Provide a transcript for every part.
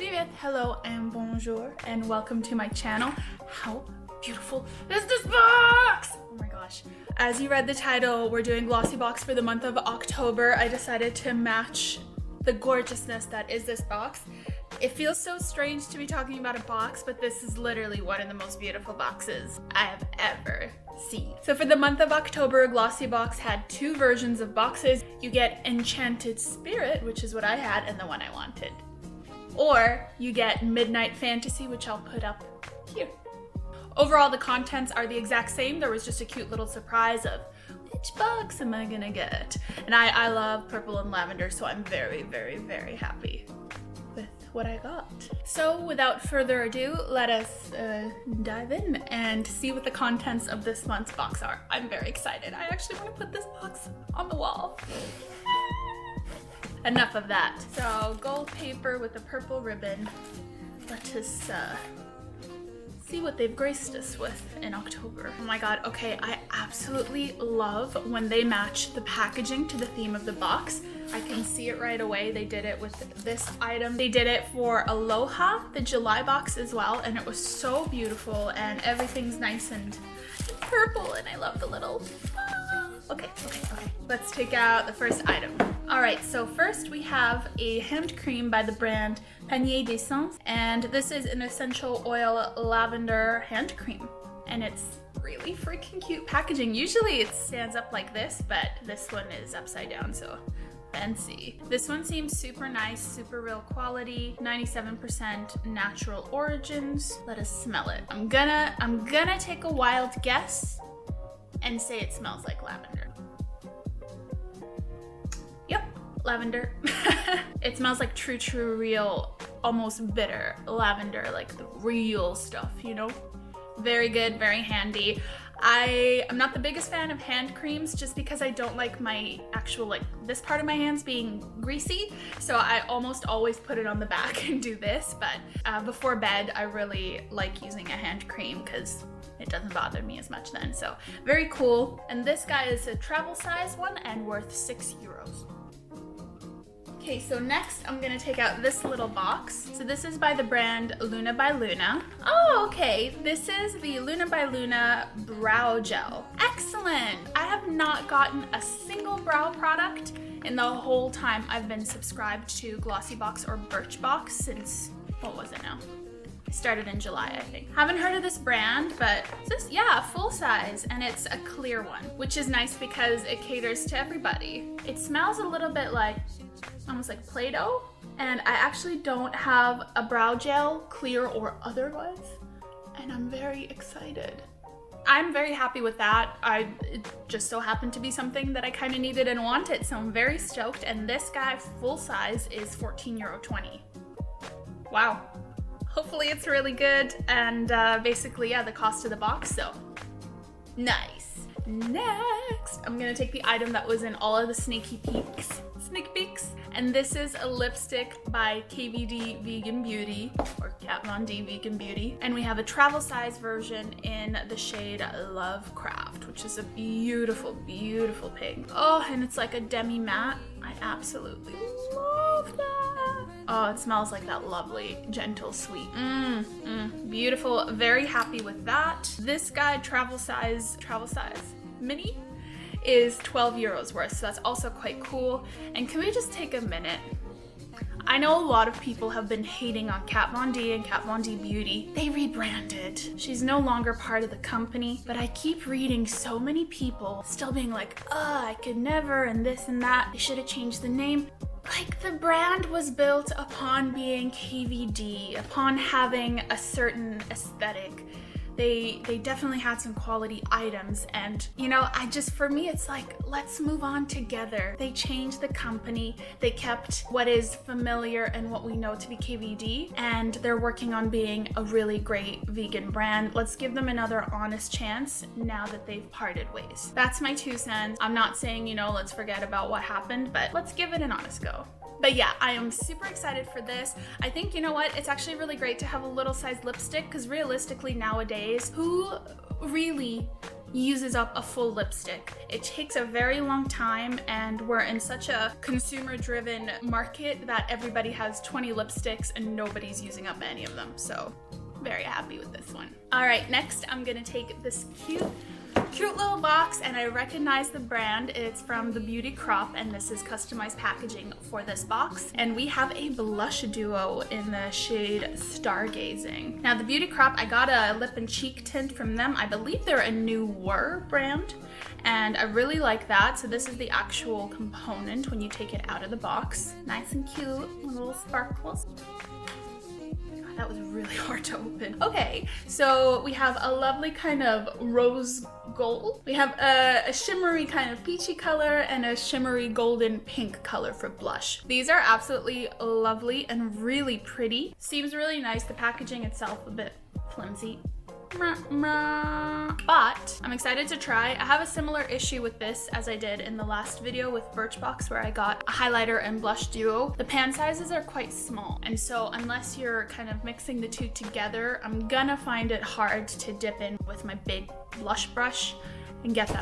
Привет, hello, and bonjour, and welcome to my channel. How beautiful is this box? Oh my gosh. As you read the title, we're doing Glossybox for the month of October. I decided to match the gorgeousness that is this box. It feels so strange to be talking about a box, but this is literally one of the most beautiful boxes I have ever seen. So for the month of October, Glossybox had two versions of boxes. You get Enchanted Spirit, which is what I had and the one I wanted. Or you get Midnight Fantasy, which I'll put up here. Overall, the contents are the exact same. There was just a cute little surprise of which box am I gonna get? And I love purple and lavender, so I'm very, very, very happy with what I got. So without further ado, let us dive in and see what the contents of this month's box are. I'm very excited. I actually want to put this box on the wall. Enough of that. So gold paper with a purple ribbon. Let us see what they've graced us with in October. Oh my god, okay, I absolutely love when they match the packaging to the theme of the box. I can see it right away. They did it with this item. They did it for Aloha, the July box as well, and it was so beautiful and everything's nice and purple, and I love the little... Okay. Let's take out the first item. All right, so first we have a hand cream by the brand Panier de Sens, and this is an essential oil lavender hand cream, and it's really freaking cute packaging. Usually it stands up like this, but this one is upside down, so fancy. This one seems super nice, super real quality, 97% natural origins. Let us smell it. I'm gonna take a wild guess and say it smells like lavender. Yep, lavender. It smells like true, real, almost bitter lavender, like the real stuff, you know? Very good, very handy. I'm not the biggest fan of hand creams just because I don't like my actual, like this part of my hands being greasy. So I almost always put it on the back and do this. But before bed, I really like using a hand cream because it doesn't bother me as much then. So very cool. And this guy is a travel size one and worth €6. Okay, so next I'm gonna take out this little box. So this is by the brand Luna by Luna. Oh, okay, this is the Luna by Luna Brow Gel. Excellent! I have not gotten a single brow product in the whole time I've been subscribed to Glossybox or Birchbox since, what was it now? I started in July, I think. Haven't heard of this brand, but this, yeah, full size, and it's a clear one, which is nice because it caters to everybody. It smells a little bit like, almost like Play-Doh, and I actually don't have a brow gel, clear or otherwise, and I'm very excited. I'm very happy with that. It just so happened to be something that I kind of needed and wanted, so I'm very stoked, and this guy, full size, is €14.20. Wow. Hopefully it's really good, and basically, yeah, the cost of the box, so nice. Next, I'm gonna take the item that was in all of the sneak peeks, and this is a lipstick by KVD Vegan Beauty, or Kat Von D Vegan Beauty, and we have a travel size version in the shade Lovecraft, which is a beautiful, beautiful pink. Oh, and it's like a demi matte. I absolutely love that. Oh, it smells like that lovely, gentle, sweet. Beautiful, very happy with that. This guy, travel size mini, is €12 worth, so that's also quite cool. And can we just take a minute? I know a lot of people have been hating on Kat Von D and Kat Von D Beauty. They rebranded. She's no longer part of the company, but I keep reading so many people still being like, I could never, and this and that. They should have changed the name. Like, the brand was built upon being KVD, upon having a certain aesthetic. They definitely had some quality items, and you know, for me it's like, let's move on together. They changed the company, they kept what is familiar and what we know to be KVD, and they're working on being a really great vegan brand. Let's give them another honest chance now that they've parted ways. That's my 2 cents. I'm not saying, you know, let's forget about what happened, but let's give it an honest go. But yeah, I am super excited for this. I think, you know what, it's actually really great to have a little size lipstick, because realistically nowadays, who really uses up a full lipstick. It takes a very long time, and we're in such a consumer-driven market that everybody has 20 lipsticks and nobody's using up any of them. So very happy with this one. All right, next I'm gonna take this cute little box, and I recognize the brand. It's from the Beauty Crop, and this is customized packaging for this box. And we have a blush duo in the shade Stargazing. Now the Beauty Crop, I got a lip and cheek tint from them. I believe they're a newer brand, and I really like that. So this is the actual component when you take it out of the box. Nice and cute, little sparkles. That was really hard to open. Okay, so we have a lovely kind of rose gold. We have a shimmery kind of peachy color and a shimmery golden pink color for blush. These are absolutely lovely and really pretty. Seems really nice. The packaging itself a bit flimsy. But I'm excited to try. I have a similar issue with this as I did in the last video with Birchbox, where I got a highlighter and blush duo. The pan sizes are quite small, and so unless you're kind of mixing the two together, I'm gonna find it hard to dip in with my big blush brush and get that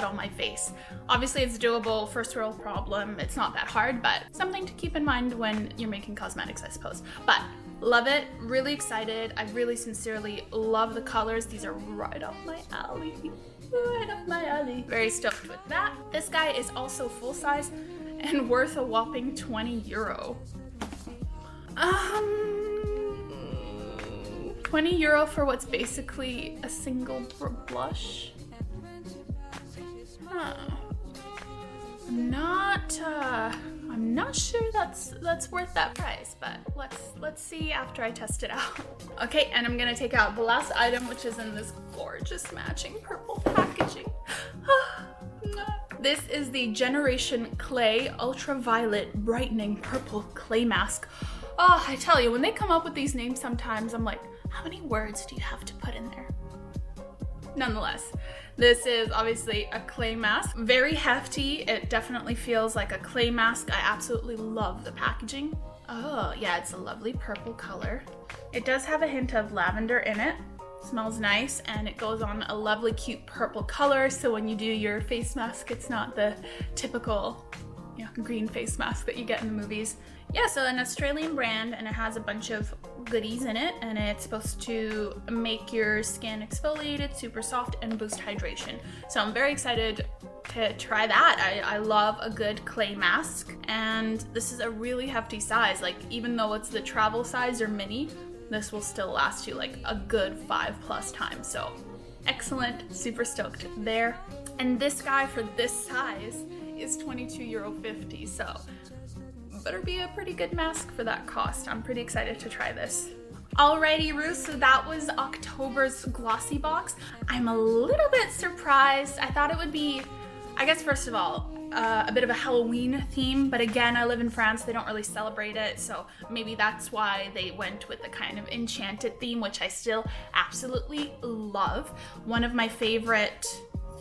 on my face. Obviously it's doable, first world problem. It's not that hard, but something to keep in mind when you're making cosmetics, I suppose. But love it, really excited. I really sincerely love the colors. These are right up my alley. Right up my alley. Very stoked with that. This guy is also full size and worth a whopping €20. 20 euro for what's basically a single blush. Huh. I'm not sure that's worth that price, but let's see after I test it out. Okay, and I'm gonna take out the last item, which is in this gorgeous matching purple packaging. This is the Generation Clay Ultraviolet Brightening Purple Clay Mask. Oh, I tell you, when they come up with these names sometimes, I'm like, how many words do you have to put in there? Nonetheless, this is obviously a clay mask. Very hefty. It definitely feels like a clay mask. I absolutely love the packaging. Oh, yeah, it's a lovely purple color. It does have a hint of lavender in it. Smells nice, and it goes on a lovely cute purple color, so when you do your face mask, it's not the typical, you know, green face mask that you get in the movies. Yeah, so an Australian brand, and it has a bunch of goodies in it, and it's supposed to make your skin exfoliated, super soft, and boost hydration. So I'm very excited to try that. I love a good clay mask, and this is a really hefty size. Like, even though it's the travel size or mini, this will still last you like a good 5+ times. So excellent, super stoked there. And this guy for this size is €22.50, so better be a pretty good mask for that cost. I'm pretty excited to try this. Alrighty, Ruth, so that was October's Glossybox. I'm a little bit surprised. I thought it would be, I guess first of all, a bit of a Halloween theme, but again, I live in France, they don't really celebrate it, so maybe that's why they went with the kind of enchanted theme, which I still absolutely love. One of my favorite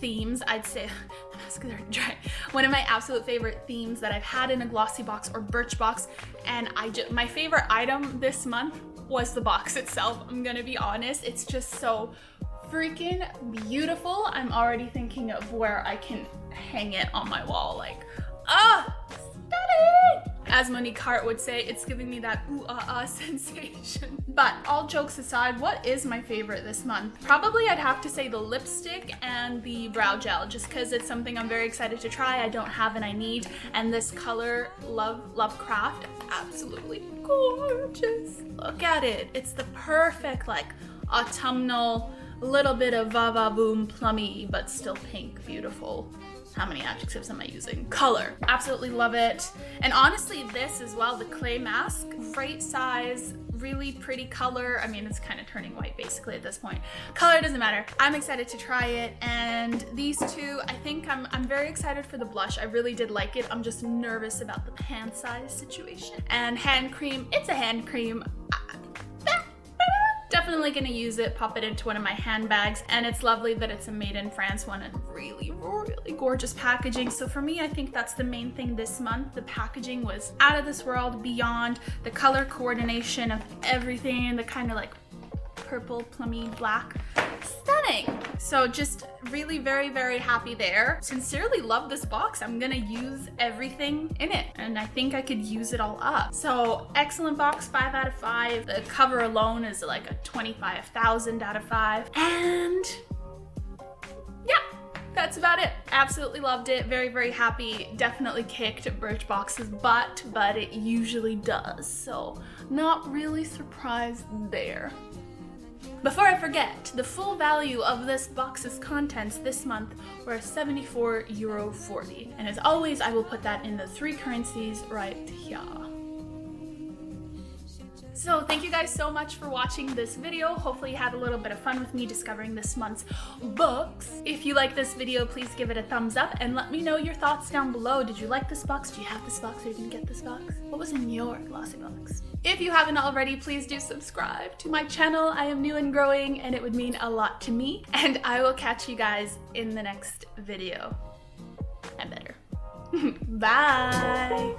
themes, I'd say, the mask is already dry. One of my absolute favorite themes that I've had in a Glossybox or Birchbox, and my favorite item this month was the box itself. I'm gonna be honest, it's just so freaking beautiful. I'm already thinking of where I can hang it on my wall, like, stunning! As Monique Hart would say, it's giving me that ooh ah ah sensation. But all jokes aside, what is my favorite this month? Probably I'd have to say the lipstick and the brow gel, just because it's something I'm very excited to try. I don't have and I need, and this color, Lovecraft, absolutely gorgeous. Look at it. It's the perfect, like, autumnal, little bit of va-va boom plummy, but still pink, beautiful. How many adjectives am I using? Color. Absolutely love it. And honestly, this as well, the clay mask, great size, really pretty color. I mean, it's kind of turning white basically at this point. Color doesn't matter. I'm excited to try it. And these two, I think I'm very excited for the blush. I really did like it. I'm just nervous about the pan size situation. And hand cream, it's a hand cream. Definitely gonna use it, pop it into one of my handbags, and it's lovely that it's a made in France one and really, really gorgeous packaging. So for me, I think that's the main thing this month. The packaging was out of this world, beyond the color coordination of everything, the kind of like purple, plummy, black. Stunning! stunning. So just really very happy there. Sincerely love this box. I'm gonna use everything in it, and I think I could use it all up. So excellent box, 5 out of 5. The cover alone is like a 25,000 out of 5. And yeah, that's about it. Absolutely loved it. Very happy. Definitely kicked Birchbox's butt, but it usually does. So not really surprised there. Before I forget, the full value of this box's contents this month were €74.40. And as always, I will put that in the 3 currencies right here. So thank you guys so much for watching this video. Hopefully you had a little bit of fun with me discovering this month's books. If you like this video, please give it a thumbs up and let me know your thoughts down below. Did you like this box? Do you have this box, or did you get this box? What was in your glossy box? If you haven't already, please do subscribe to my channel. I am new and growing, and it would mean a lot to me. And I will catch you guys in the next video. And better. Bye!